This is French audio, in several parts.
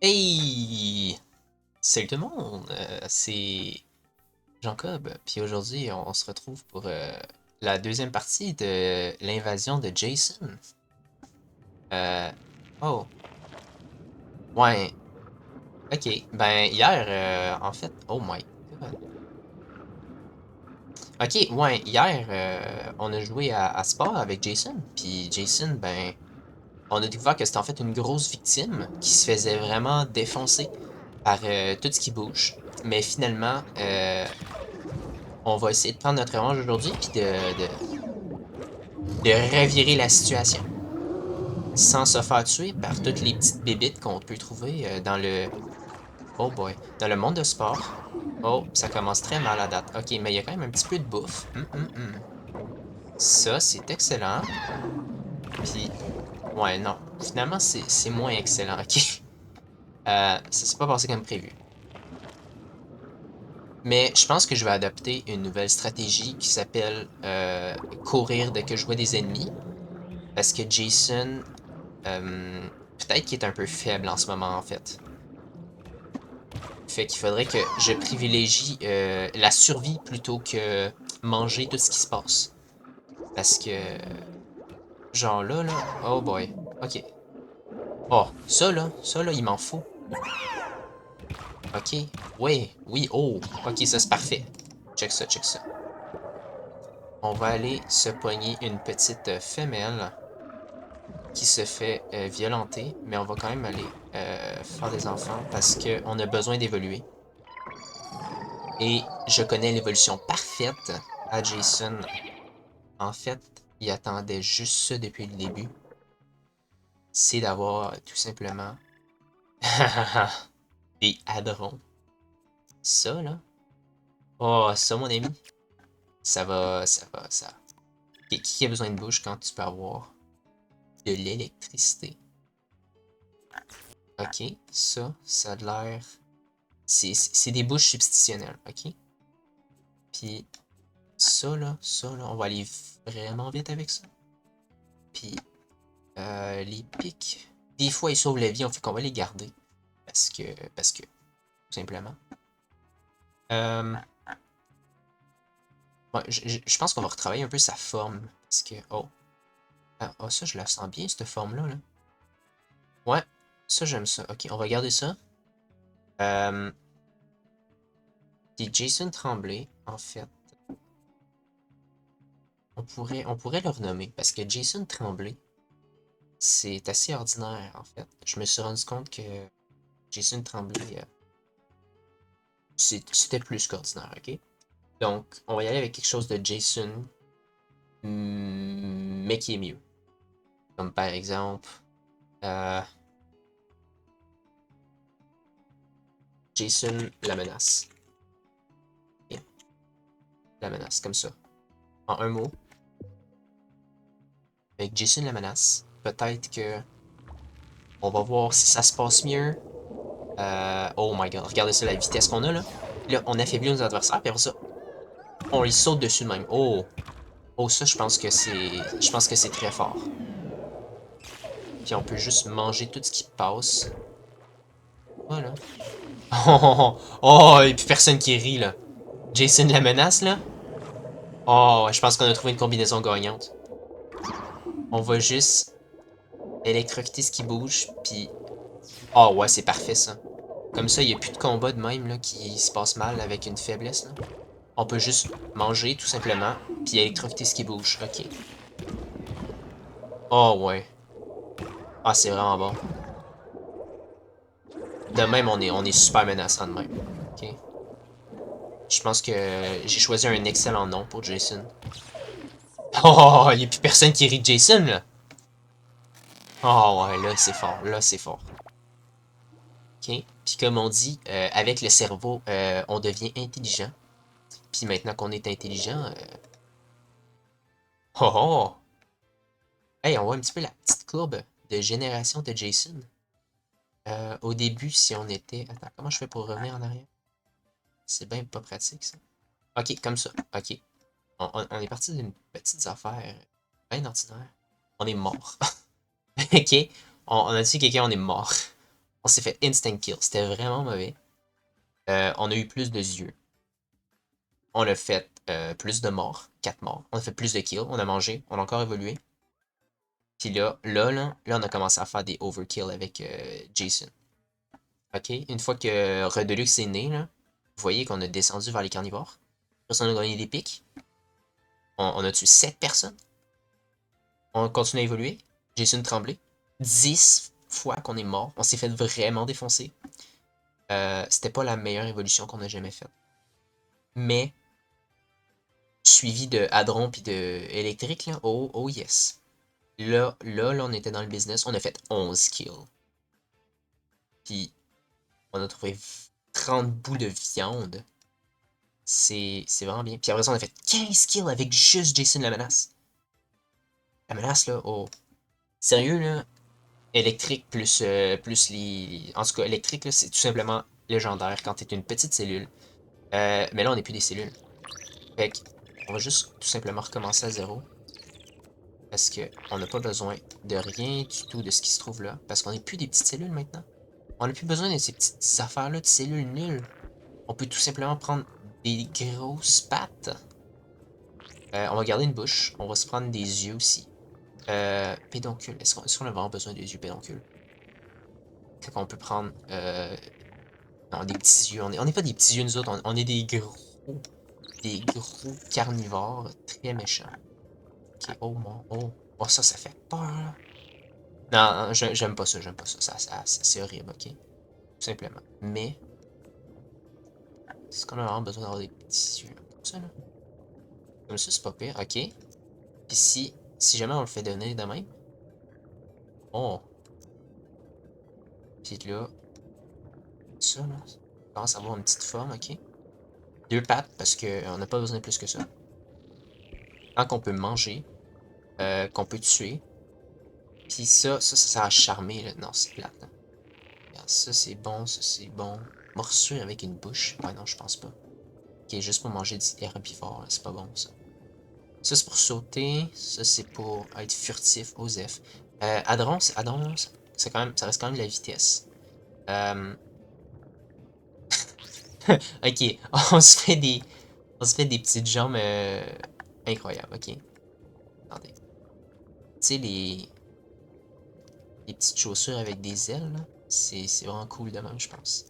Hey! Salut tout le monde! C'est Jacob, puis aujourd'hui on se retrouve pour la deuxième partie de l'invasion de Jason. Euh, oh, ouais, ok. Ben hier, en fait, oh my god. Ok, ouais, hier on a joué à Sport avec Jason, puis Jason, ben, on a découvert que c'était en fait une grosse victime qui se faisait vraiment défoncer par tout ce qui bouge. Mais finalement, on va essayer de prendre notre revanche aujourd'hui, puis de revirer la situation sans se faire tuer par toutes les petites bébites qu'on peut trouver dans le... Oh boy, dans le monde de sport. Oh, ça commence très mal à date. Ok, mais il y a quand même un petit peu de bouffe. Ça, c'est excellent. Puis, ouais, non. Finalement, c'est moins excellent, ok? Ça s'est pas passé comme prévu. Mais je pense que je vais adopter une nouvelle stratégie qui s'appelle courir dès que je vois des ennemis. Parce que Jason, peut-être qu'il est un peu faible en ce moment, en fait. Fait qu'il faudrait que je privilégie la survie plutôt que manger tout ce qui se passe. Parce que, genre là, oh boy. Ok. Oh, ça là, il m'en faut. Ok. Ouais, oui, oh. Ok, ça c'est parfait. Check ça, check ça. On va aller se pogner une petite femelle qui se fait violenter, mais on va quand même aller faire des enfants parce qu'on a besoin d'évoluer. Et je connais l'évolution parfaite à Jason. En fait, il attendait juste ça depuis le début. C'est d'avoir tout simplement des hadrons. Ça, là. Oh, ça, mon ami. Ça. Qui a besoin de bouche quand tu peux avoir de l'électricité? Ok, ça a l'air. C'est des bouches substitutionnelles, ok? Puis ça, là, on va aller vraiment vite avec ça. Puis les pics, des fois ils sauvent la vie, on fait qu'on va les garder. Parce que, tout simplement. Euh, ouais, je pense qu'on va retravailler un peu sa forme. Parce que, oh, ça je la sens bien, cette forme-là, là. Ouais, ça j'aime ça. Ok, on va garder ça. Euh, Puis Jason Tremblay, en fait, on pourrait le renommer. Parce que Jason Tremblay, c'est assez ordinaire, en fait. Je me suis rendu compte que Jason Tremblay, c'était plus qu'ordinaire, ok? Donc, on va y aller avec quelque chose de Jason, mais qui est mieux. Comme par exemple, euh, Jason la menace. Bien, la menace, comme ça. En un mot, avec Jason la menace, peut-être que on va voir si ça se passe mieux. Oh my god, regardez ça, la vitesse qu'on a là. Là, on affaiblit nos adversaires, puis après ça, on les saute dessus de même. Oh, oh, ça, je pense que c'est très fort. Puis on peut juste manger tout ce qui passe. Voilà. Oh, et puis personne qui rit là. Jason la menace là. Oh, je pense qu'on a trouvé une combinaison gagnante. On va juste électrocuter ce qui bouge, puis... Oh ouais, c'est parfait ça. Comme ça, il n'y a plus de combat de même là, qui se passe mal avec une faiblesse. Là. On peut juste manger tout simplement, puis électrocuter ce qui bouge. Ok. Oh ouais. Ah, c'est vraiment bon. De même, on est super menaçant de même. Ok. Je pense que j'ai choisi un excellent nom pour Jason. Oh, il n'y a plus personne qui rit de Jason là. Oh ouais, là c'est fort, là c'est fort. Ok. Puis comme on dit, avec le cerveau, on devient intelligent. Puis maintenant qu'on est intelligent, oh oh! Hey, on voit un petit peu la petite courbe de génération de Jason. Au début, si on était... Attends, comment je fais pour revenir en arrière? C'est bien pas pratique, ça. Ok, comme ça. Ok. On est parti d'une petite affaire bien ordinaire. On est mort. Ok. On a dit quelqu'un, on est mort. On s'est fait instant kill. C'était vraiment mauvais. On a eu plus de yeux. On a fait plus de morts. 4 morts. On a fait plus de kills. On a mangé. On a encore évolué. Puis là, on a commencé à faire des overkill avec Jason. Ok? Une fois que Redelux est né, là, vous voyez qu'on a descendu vers les carnivores. Après, on a gagné des pics. On a tué 7 personnes. On continue à évoluer. Jason Tremblay. 10 fois qu'on est mort. On s'est fait vraiment défoncer. C'était pas la meilleure évolution qu'on a jamais faite. Mais, suivi de Hadron puis de électrique, là, oh, oh yes. Là, on était dans le business. On a fait 11 kills. Puis, on a trouvé 30 bouts de viande. C'est vraiment bien. Puis après ça, on a fait 15 kills avec juste Jason la menace. La menace, là, oh. Sérieux, là, électrique plus les... En tout cas, électrique, là, c'est tout simplement légendaire quand t'es une petite cellule. Mais là, on n'est plus des cellules. Fait que, on va juste tout simplement recommencer à zéro. Parce que on n'a pas besoin de rien du tout de ce qui se trouve là. Parce qu'on n'est plus des petites cellules maintenant. On n'a plus besoin de ces petites affaires-là de cellules nulles. On peut tout simplement prendre des grosses pattes. On va garder une bouche. On va se prendre des yeux aussi. Pédoncule. Est-ce qu'on a vraiment besoin des yeux pédoncules? Fait qu'on peut prendre... non, des petits yeux. On n'est pas des petits yeux, nous autres. On est des gros... Des gros carnivores très méchants. Ok, oh mon... Oh, oh ça fait peur, là. Non, j'aime pas ça, j'aime pas ça. C'est horrible, ok? Tout simplement. Mais... Est-ce qu'on a vraiment besoin d'avoir des petits yeux comme ça, là? Comme ça, c'est pas pire, ok? Puis si jamais on le fait donner de même... Oh! Puis là... Ça, là... On commence à avoir une petite forme, ok? Deux pattes, parce qu'on n'a pas besoin de plus que ça. Tant qu'on peut manger, qu'on peut tuer. Puis ça a charmé, là. Non, c'est plate, hein. Regarde, ça, c'est bon, ça, c'est bon. Morsure avec une bouche. Ouais, non, je pense pas. Ok, juste pour manger des herbivores, c'est pas bon, ça. Ça, c'est pour sauter. Ça, c'est pour être furtif aux F. Hadron, c'est quand même, ça reste quand même de la vitesse. Euh... ok, on se fait des petites jambes incroyables, ok. Attendez. Tu sais, les petites chaussures avec des ailes, là, c'est vraiment cool de même, je pense.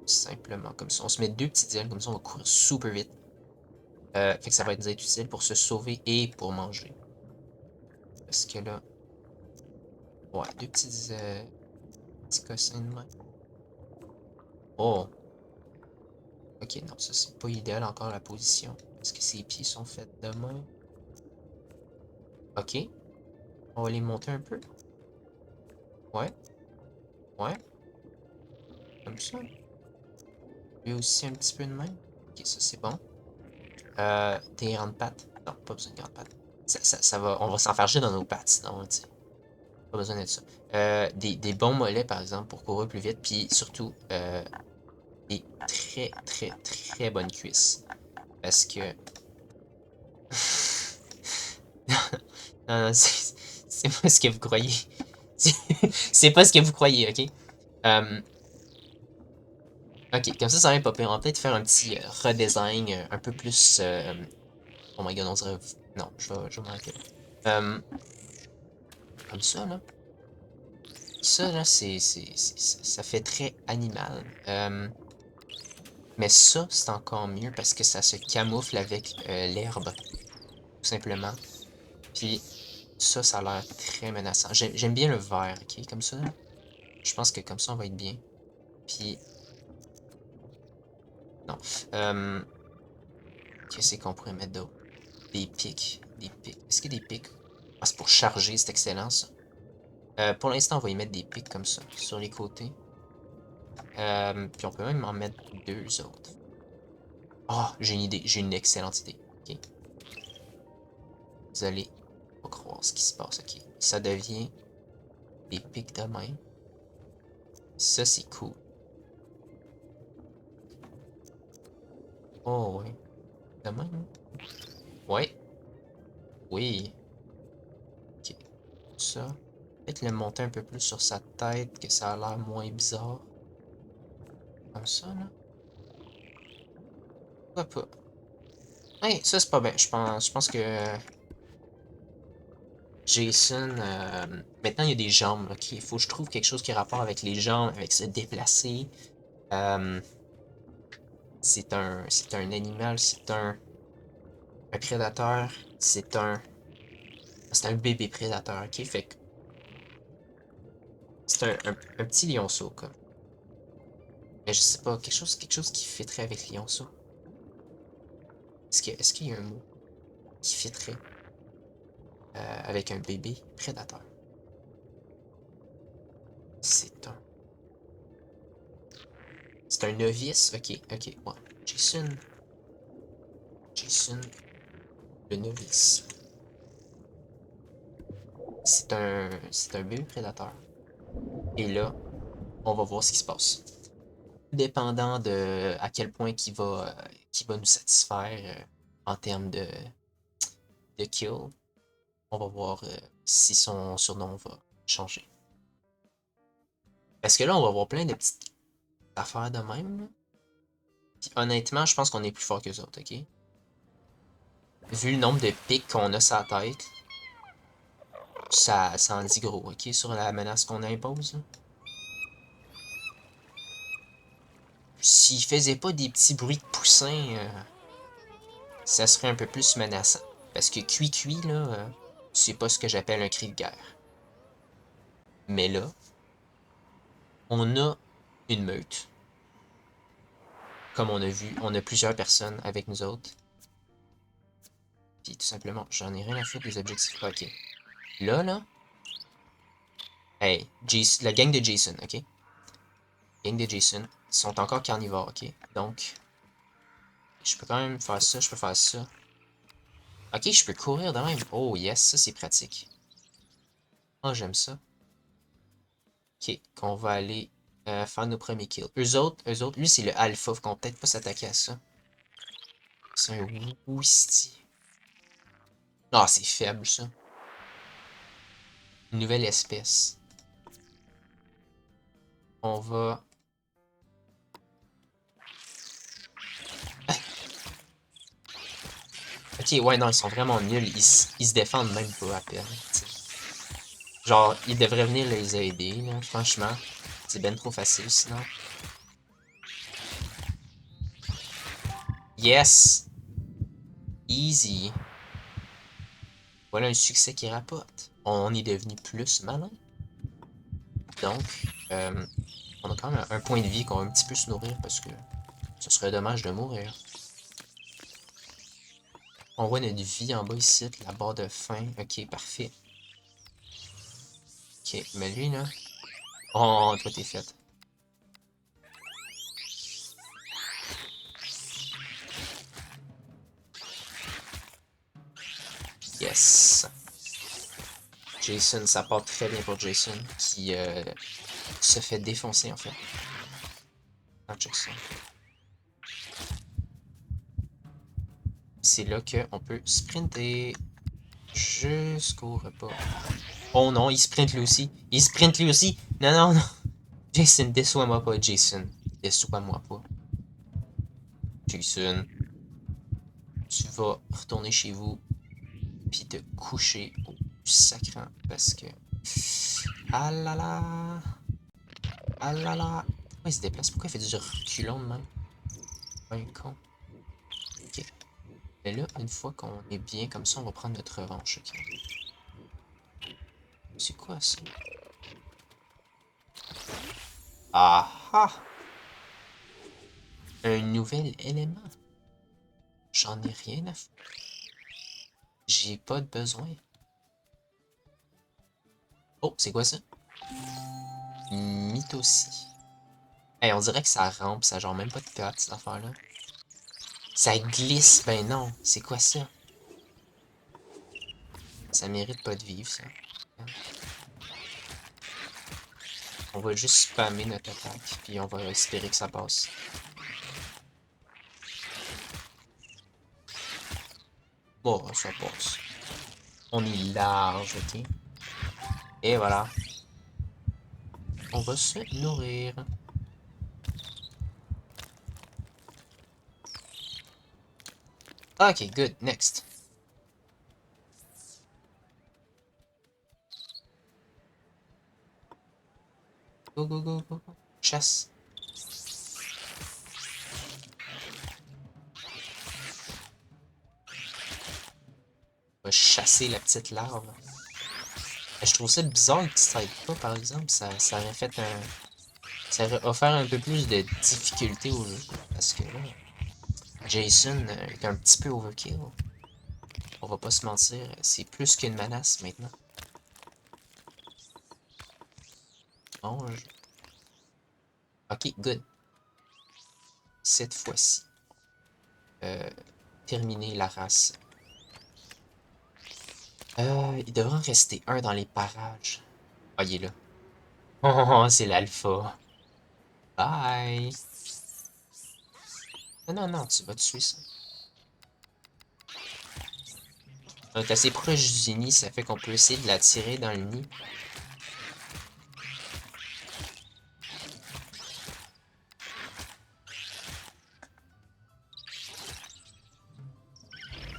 Simplement comme ça. On se met deux petites ailes, comme ça on va courir super vite. Fait que ça va être utile pour se sauver et pour manger. Parce que là... Ouais, deux petits cossins de main. Oh! Ok, non, ça c'est pas idéal encore la position. Est-ce que ses pieds sont faits de main? Ok. On va les monter un peu. Ouais. Ouais. Comme ça. Lui aussi un petit peu de main. Ok, ça c'est bon. Des grandes pattes. Non, pas besoin de grandes pattes. Ça va, on va s'enfarger dans nos pattes, sinon, tu sais. Pas besoin de ça. Des bons mollets, par exemple, pour courir plus vite. Puis surtout, des très, très, très bonnes cuisses. Parce que... non, non, c'est pas ce que vous croyez. C'est pas ce que vous croyez, ok? Ok, comme ça va être pas pire. On va peut-être faire un petit redesign un peu plus... oh my god, on dirait... Non, je vais m'arrêter là. Comme ça, là. Ça, là, ça fait très animal. Mais ça, c'est encore mieux parce que ça se camoufle avec l'herbe, tout simplement. Puis ça a l'air très menaçant. J'aime bien le vert, ok? Comme ça, là. Je pense que comme ça, on va être bien. Puis... Non. Qu'est-ce qu'on pourrait mettre d'autre? Des pics. Des pics. Est-ce qu'il y a des pics? Ah, c'est pour charger, c'est excellent, ça. Pour l'instant, on va y mettre des pics comme ça, sur les côtés. Puis on peut même en mettre deux autres. Oh, j'ai une idée, j'ai une excellente idée. Ok. Vous allez pas croire ce qui se passe, ok. Ça devient des pics de main. Ça, c'est cool. Oh, ouais. De même, hein? Ouais. Oui. Ok. Ça. Peut-être le monter un peu plus sur sa tête, que ça a l'air moins bizarre. Comme ça, là. Pourquoi pas? Hey, ça c'est pas bien. Je pense que Jason, maintenant il y a des jambes, ok? Il faut que je trouve quelque chose qui a rapport avec les jambes, avec se déplacer. Euh, c'est un animal, un prédateur, c'est un bébé prédateur, ok? Fait que c'est un petit lionceau, quoi. Mais je sais pas, quelque chose qui fitterait avec lionceau. Est-ce qu'il y a un mot qui fitterait avec un bébé prédateur? C'est un, c'est un novice, ok, ok, ouais. Jason, le novice. C'est un bébé prédateur. Et là, on va voir ce qui se passe. Dépendant de à quel point qui va nous satisfaire en termes de kill, on va voir si son surnom va changer. Parce que là, on va voir plein de petites affaires de même. Là. Puis honnêtement, je pense qu'on est plus fort que les autres, ok? Vu le nombre de pics qu'on a sur la tête, ça en dit gros, ok? Sur la menace qu'on impose. Là. S'il faisait pas des petits bruits de poussins, ça serait un peu plus menaçant. Parce que cuit-cuit, là, c'est pas ce que j'appelle un cri de guerre. Mais là, on a une meute. Comme on a vu, on a plusieurs personnes avec nous autres. Puis tout simplement, j'en ai rien à foutre des objectifs. Ok. Là, hey, la gang de Jason, ok? Gang de Jason sont encore carnivores, ok? Donc, je peux quand même faire ça, je peux faire ça. Ok, je peux courir de même. Oh yes, ça c'est pratique. Oh, j'aime ça. Ok, qu'on va aller faire nos premiers kills. Eux autres, lui c'est le alpha, qu'on va peut-être pas s'attaquer à ça. C'est un Woosti. Ah, c'est faible ça. Une nouvelle espèce. On va... Ok, ouais, non, ils sont vraiment nuls. Ils se défendent même pas à peine. T'sais. Genre, ils devraient venir les aider, là, franchement. C'est ben trop facile sinon. Yes! Easy. Voilà un succès qui rapporte. On est devenu plus malin. Donc, on a quand même un point de vie qu'on va un petit peu se nourrir parce que ce serait dommage de mourir. On voit notre vie en bas ici, la barre de faim. Ok, parfait. Ok, mais lui là. Oh, toi t'es fait. Yes. Jason, ça part très bien pour Jason qui se fait défoncer en fait. Ah, check ça. C'est là qu'on peut sprinter jusqu'au repas. Oh non, il sprint lui aussi. Il sprint lui aussi. Non, non, non. Jason, déçois-moi pas, Jason. Déçois-moi pas. Jason, tu vas retourner chez vous puis te coucher au sacrant parce que... Ah là là! Ah là là! Pourquoi il se déplace? Pourquoi il fait du reculon de même? Un con. Ok. Mais là, une fois qu'on est bien comme ça, on va prendre notre revanche, ok? C'est quoi ça? Ah ah! Un nouvel élément. J'en ai rien à foutre. J'ai pas de besoin. Oh, c'est quoi ça? Mythosie. Hey, on dirait que ça rampe, ça a genre même pas de pattes, cette affaire-là. Ça glisse, ben non, c'est quoi ça? Ça mérite pas de vivre, ça. On va juste spammer notre attaque, puis on va espérer que ça passe. Bon, ça passe. On est large, ok? Et voilà. On va se nourrir. Ok, good. Next. Go, go, go, go, go. Chasse. On va chasser la petite larve. Je trouve ça bizarre qu'il ne s'aide pas, par exemple. Ça aurait fait un... Ça aurait offert un peu plus de difficulté au jeu. Parce que là, Jason est un petit peu overkill. On va pas se mentir, c'est plus qu'une menace maintenant. Mange. Ok, good. Cette fois-ci, euh, terminer la race. Il devrait en rester un dans les parages. Ah, il est là. Oh, c'est l'alpha. Bye. Non, non, non, tu vas tuer ça. On est assez proche du nid, ça fait qu'on peut essayer de la tirer dans le nid.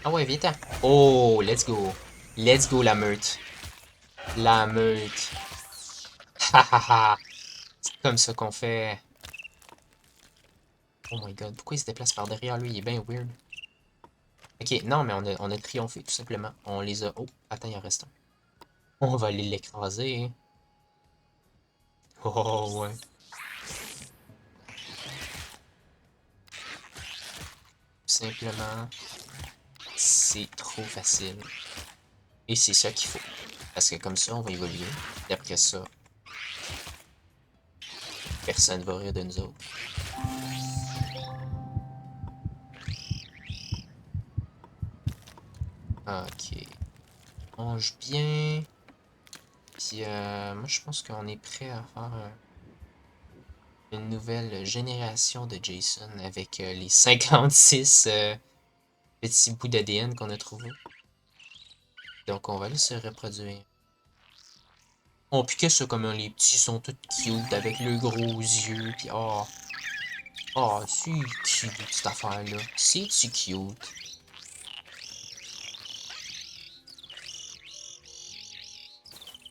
Ah ouais, viens-t'en. Oh, let's go. Let's go, la meute. La meute. Ha ha ha. C'est comme ça qu'on fait. Oh my god, pourquoi il se déplace par derrière lui? Il est bien weird. Ok, non, mais on a triomphé, tout simplement. On les a... Oh, attends, il en reste un. On va aller l'écraser. Hein. Oh, ouais. Tout simplement, c'est trop facile. Et c'est ça qu'il faut. Parce que comme ça, on va évoluer. Et après ça, personne ne va rire de nous autres. Ok. Mange bien. Puis, moi, je pense qu'on est prêt à faire une nouvelle génération de Jason avec les 56 petits bouts d'ADN qu'on a trouvés. Donc, on va aller se reproduire. Oh, puis qu'est-ce que comment les petits sont tous cute avec leurs gros yeux, puis oh, oh, c'est cute cette affaire-là. C'est-tu cute?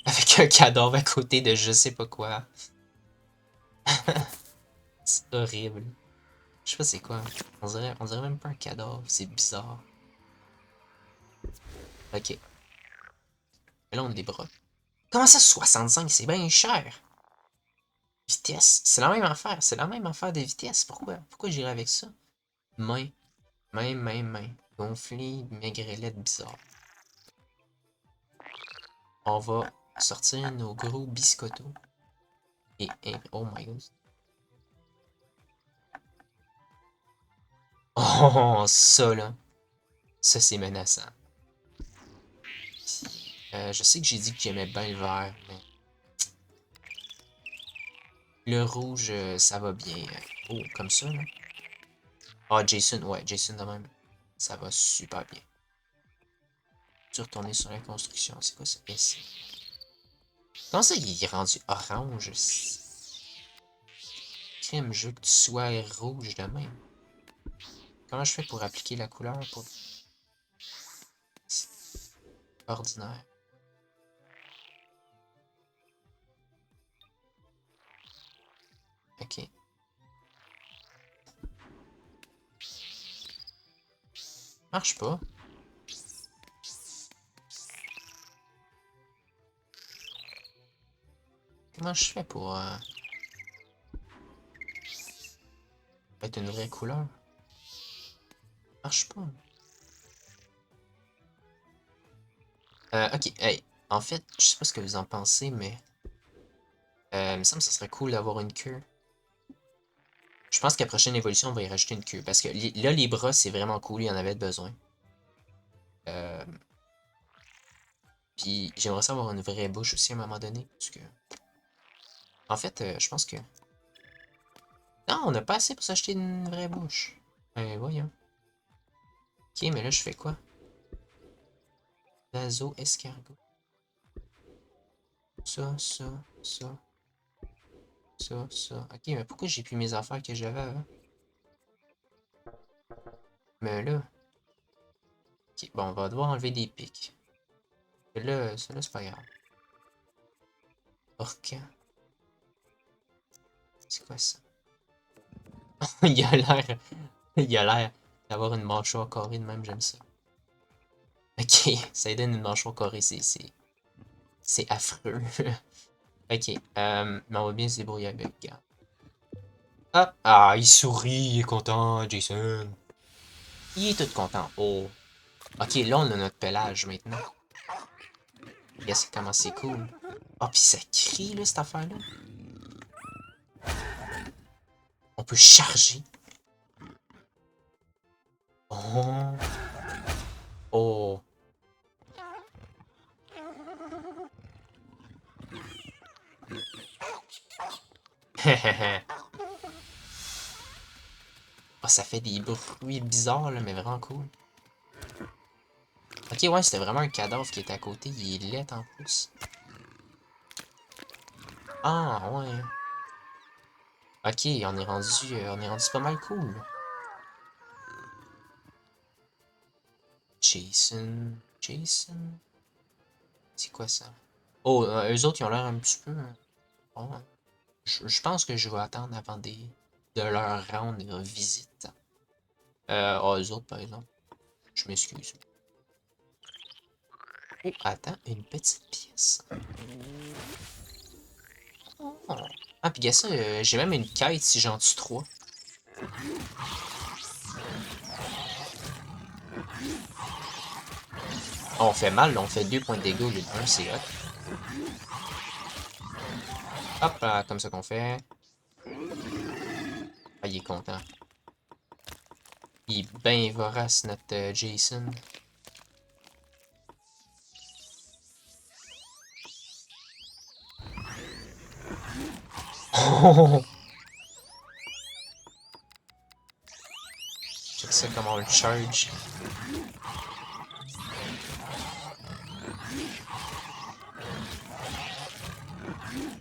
Avec un cadavre à côté de je sais pas quoi. C'est horrible. Je sais pas c'est quoi. On dirait même pas un cadavre, c'est bizarre. Ok. Et là, on a des bras. Comment ça, 65? C'est bien cher. Vitesse, c'est la même affaire. C'est la même affaire de vitesse. Pourquoi j'irais avec ça? Main, main. Gonflé, maigrelette bizarre. On va sortir nos gros biscottos. Et oh my god. Oh, ça là. Ça, c'est menaçant. Je sais que j'ai dit que j'aimais bien le vert, mais le rouge, ça va bien. Oh, comme ça, là. Ah, Jason, ouais, Jason de même. Ça va super bien. Tu retourner sur la construction. C'est quoi ça? S. Comment ça, il est rendu orange? Crème, je veux que tu sois rouge de même. Comment je fais pour appliquer la couleur pour... Ordinaire. Ok. Marche pas. Comment je fais pour mettre une vraie couleur? Marche pas. Ok, hey. En fait, je sais pas ce que vous en pensez, mais... il me semble que ça serait cool d'avoir une queue. Je pense qu'à la prochaine évolution, on va y rajouter une queue. Parce que là, les bras, c'est vraiment cool, il y en avait besoin. Euh, Puis j'aimerais ça avoir une vraie bouche aussi à un moment donné. Parce que... En fait, je pense que... Non, on n'a pas assez pour s'acheter une vraie bouche. Voyons. Ok, mais là, je fais quoi? Naso escargot. Ça, ça, ça, ça. Ok, mais pourquoi j'ai plus mes affaires que j'avais avant? Mais là... Ok, bon, on va devoir enlever des pics. Là, ça, c'est pas grave. Orca. C'est quoi ça? Il a l'air... Il a l'air d'avoir une mâchoire carrée de même, j'aime ça. Ok, ça donne une mâchoire carrée, c'est affreux. Ok, mais on va bien se débrouiller avec, regarde. Hop! Ah, il sourit, il est content, Jason. Il est tout content. Oh. Ok, là, on a notre pelage maintenant. Regarde comment c'est cool. Ah, puis ça crie, là, cette affaire-là. On peut charger. Oh. Oh. Ah, ça fait des bruits bizarres, là, mais vraiment cool. Ok, ouais, c'était vraiment un cadavre qui était à côté. Il est laid en plus. Ah, ouais. Ok, on est rendu pas mal cool. Jason. C'est quoi ça? Oh, eux autres, ils ont l'air un petit peu... Bon, je pense que je vais attendre avant de leur rendre visite. Eux autres, par exemple. Je m'excuse. Oh, attends, une petite pièce. Oh. Ah, puis gars, ça, j'ai même une quête si j'en tue 3. On fait mal, là, on fait 2 points de dégâts au lieu de 1, c'est hot. Hop, là, comme ça qu'on fait. Ah, il est content. Il est bien vorace, notre Jason. Check ça comment on le charge.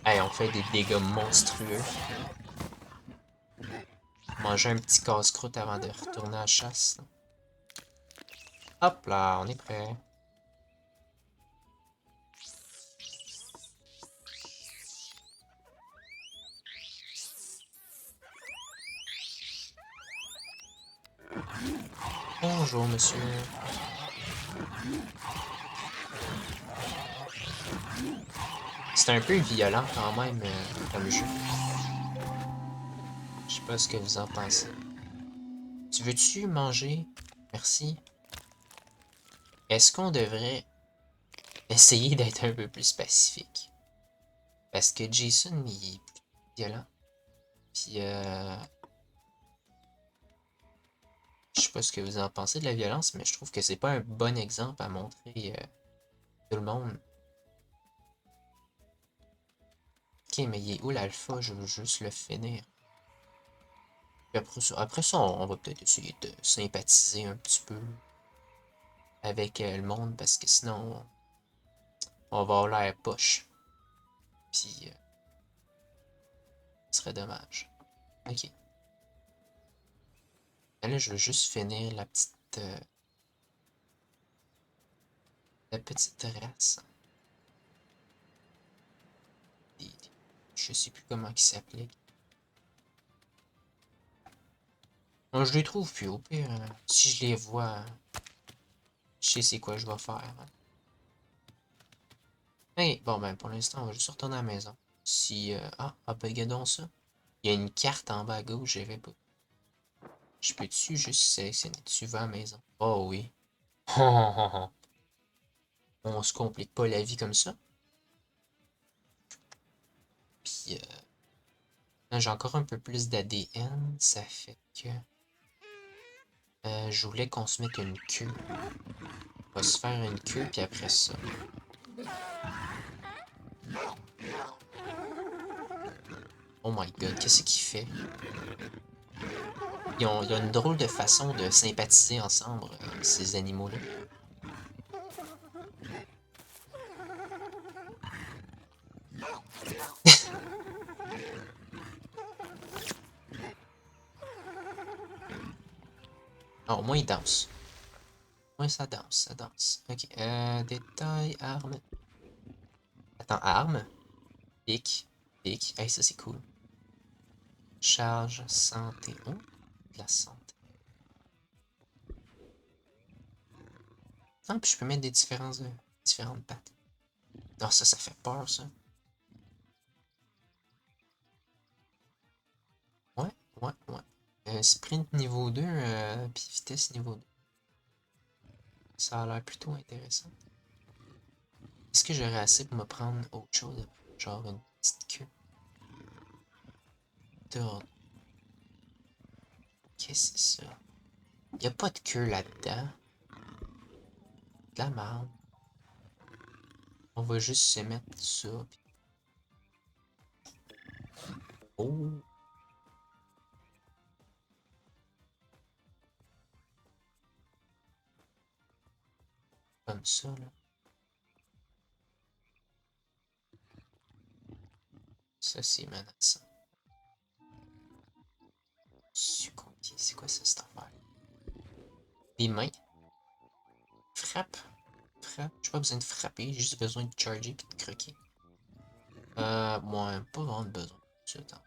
Hey, on fait des dégâts monstrueux. Manger un petit casse-croûte avant de retourner à la chasse. Hop là, on est prêt. Bonjour, monsieur. C'est un peu violent quand même comme jeu. Je sais pas ce que vous en pensez. Tu veux-tu manger? Merci. Est-ce qu'on devrait essayer d'être un peu plus pacifique? Parce que Jason, il est plus violent. Puis, je sais pas ce que vous en pensez de la violence, mais je trouve que c'est pas un bon exemple à montrer tout le monde. Ok, mais il est où l'alpha? Je veux juste le finir. Puis après ça on va peut-être essayer de sympathiser un petit peu avec le monde, parce que sinon, on va avoir l'air poche. Puis, ce serait dommage. Ok. Et là, je veux juste finir la petite race. Je sais plus comment ils s'appelait. Moi, je les trouve plus. Au pire, si je les vois, je sais c'est quoi je vais faire. Hey, bon, ben, pour l'instant, on va juste retourner à la maison. Si, ben, regardons ça. Il y a une carte en bas à gauche, j'avais pas. Je peux-tu juste sélectionner? Tu vas à la maison. Oh oui. On se complique pas la vie comme ça. Puis, j'ai encore un peu plus d'ADN. Ça fait que... je voulais qu'on se mette une queue. On va se faire une queue, puis après ça. Oh my god, qu'est-ce qu'il fait? Ils ont une drôle de façon de sympathiser ensemble, ces animaux-là. Oh, au moins il danse. Au moins ça danse, ça danse. Ok, détail, arme. Attends, arme. Pic, pic. Hey, ça c'est cool. Charge, santé. Oh, de la santé. Ah, puis je peux mettre des différentes pattes. Non, ça fait peur, ça. Ouais, ouais, ouais. Sprint niveau 2, puis vitesse niveau 2. Ça a l'air plutôt intéressant. Est-ce que j'aurais assez pour me prendre autre chose? Genre une petite queue. Tord. Qu'est-ce que c'est ça? Y a pas de queue là-dedans. De la merde. On va juste se mettre ça. Oh, comme ça, là. Ça, c'est menaçant. C'est quoi ça, cette affaire? Des mains. Frappe. Frappe. J'ai pas besoin de frapper, j'ai juste besoin de charger puis de croquer. Moi, pas vraiment besoin de ça.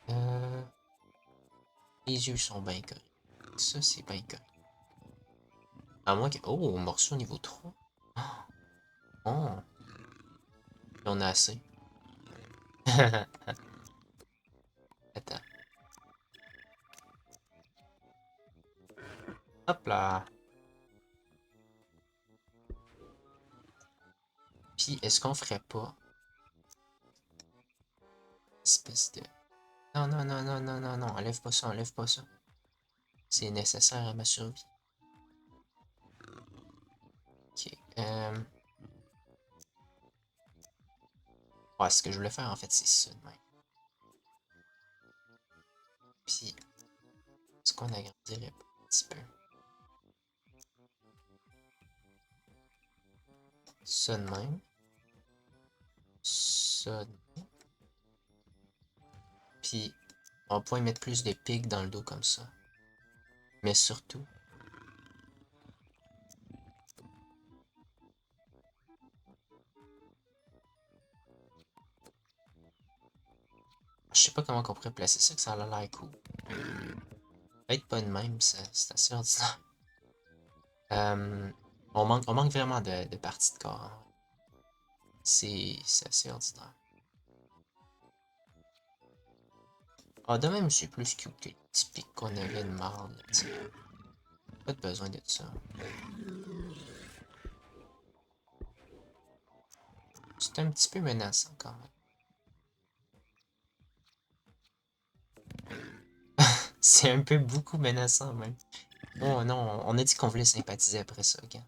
Euh, les yeux sont bien corrects. Ça, c'est bien correct. À moins que... Oh, morceau niveau 3. Oh, on a assez. Attends. Hop là. Puis, est-ce qu'on ferait pas... Espèce de... Non, non, non, non, non, non, non. Enlève pas ça, enlève pas ça. C'est nécessaire à ma survie. Ok. Ouais, ce que je voulais faire, en fait, c'est ça de même. Puis, est-ce qu'on agrandirait pas un petit peu? Ça de même. Ça de même. Puis, on va pouvoir y mettre plus de pics dans le dos comme ça. Mais surtout... Je sais pas comment on pourrait placer ça, que ça a l'air cool. Peut-être pas de même, c'est assez ordinaire. Euh, on manque vraiment de parties de corps, hein. C'est assez ordinaire. Ah, de même, c'est plus cute que les petits pics qu'on avait de marde, là, t'sais. Pas de besoin de ça. C'est un petit peu menaçant quand même. C'est un peu beaucoup menaçant même. Oh non, on a dit qu'on voulait sympathiser après ça, gars.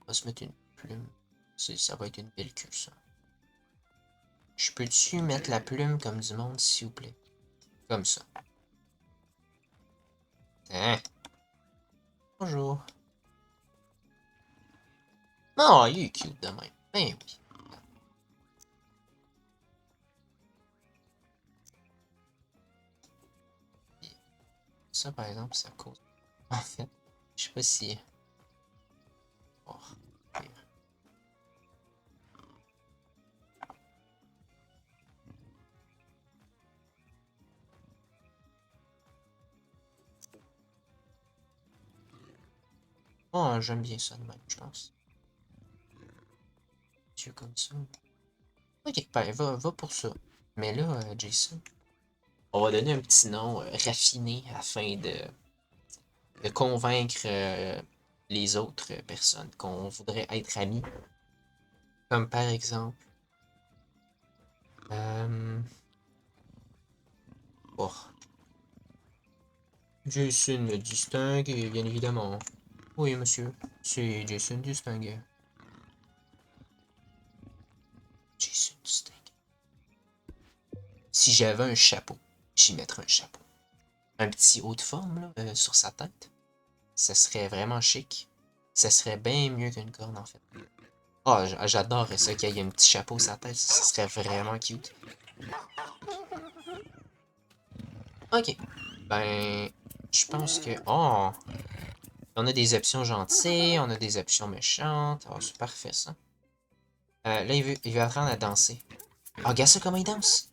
On va se mettre une plume. Ça va être une belle queue, ça. Je peux-tu mettre la plume comme du monde, s'il vous plaît? Comme ça. Hein? Bonjour. Oh, il est cute de même. Ben oui. Ça, par exemple, ça cause. En fait, je sais pas si... Oh, pire. Oh, j'aime bien ça de même, je pense. Tu comme ça. Ok, ben va pour ça. Mais là, Jason, on va donner un petit nom raffiné afin de convaincre les autres personnes qu'on voudrait être amis. Comme par exemple... Euh... Oh, Jason distingue, bien évidemment. Oui, monsieur, c'est Jason distingue. Jason distingue. Si j'avais un chapeau, j'y mettrais un chapeau. Un petit haut de forme là, sur sa tête. Ça serait vraiment chic. Ça serait bien mieux qu'une corne en fait. Oh, j'adore ça qu'il y ait un petit chapeau sur la tête. Ça serait vraiment cute. Ok. Ben, je pense que... Oh! On a des options gentilles, on a des options méchantes. Oh, c'est parfait, ça. Là, il veut apprendre à danser. Oh, regarde ça comment il danse!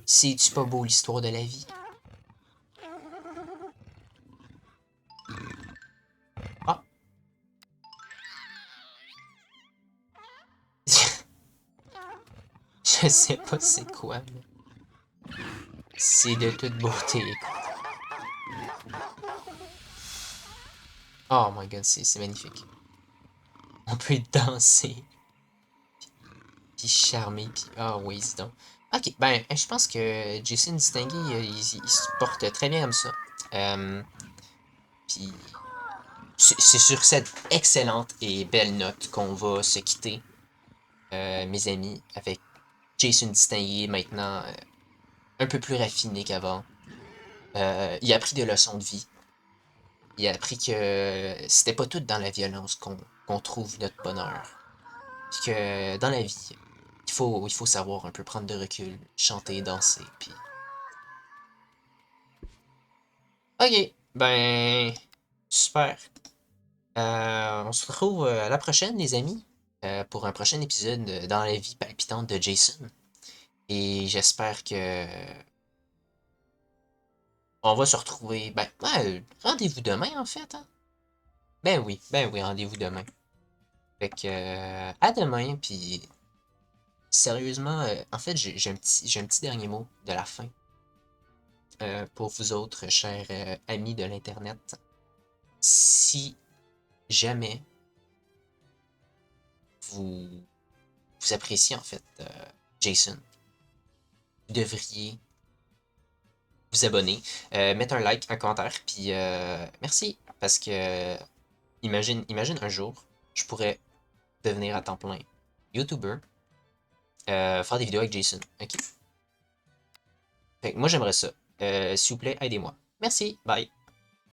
C'est-tu pas beau l'histoire de la vie? Ah! Je sais pas c'est quoi, mais... C'est de toute beauté, écoute. Oh my god, c'est magnifique. On peut danser, puis charmer, puis... Ah oui, dis donc. Ok, ben, je pense que Jason Distingué, il se porte très bien comme ça. Puis... C'est sur cette excellente et belle note qu'on va se quitter, mes amis, avec Jason Distingué maintenant un peu plus raffiné qu'avant. Il a appris des leçons de vie. Il a appris que c'était pas tout dans la violence qu'on trouve notre bonheur. Puis que dans la vie, il faut savoir un peu prendre de recul, chanter, danser, puis... Ok, ben... Super. On se retrouve à la prochaine, les amis, pour un prochain épisode dans la vie palpitante de Jason. Et j'espère que on va se retrouver. Ben, ouais, rendez-vous demain en fait, hein? Ben oui, rendez-vous demain. Fait que à demain, puis sérieusement, en fait, j'ai un petit dernier mot de la fin pour vous autres, chers amis de l'internet. Si jamais vous vous appréciez en fait Jason, vous devriez vous abonner, mettre un like, un commentaire, puis merci parce que imagine un jour, je pourrais devenir à temps plein YouTuber, faire des vidéos avec Jason, ok? Fait que moi j'aimerais ça. S'il vous plaît, aidez-moi. Merci, bye.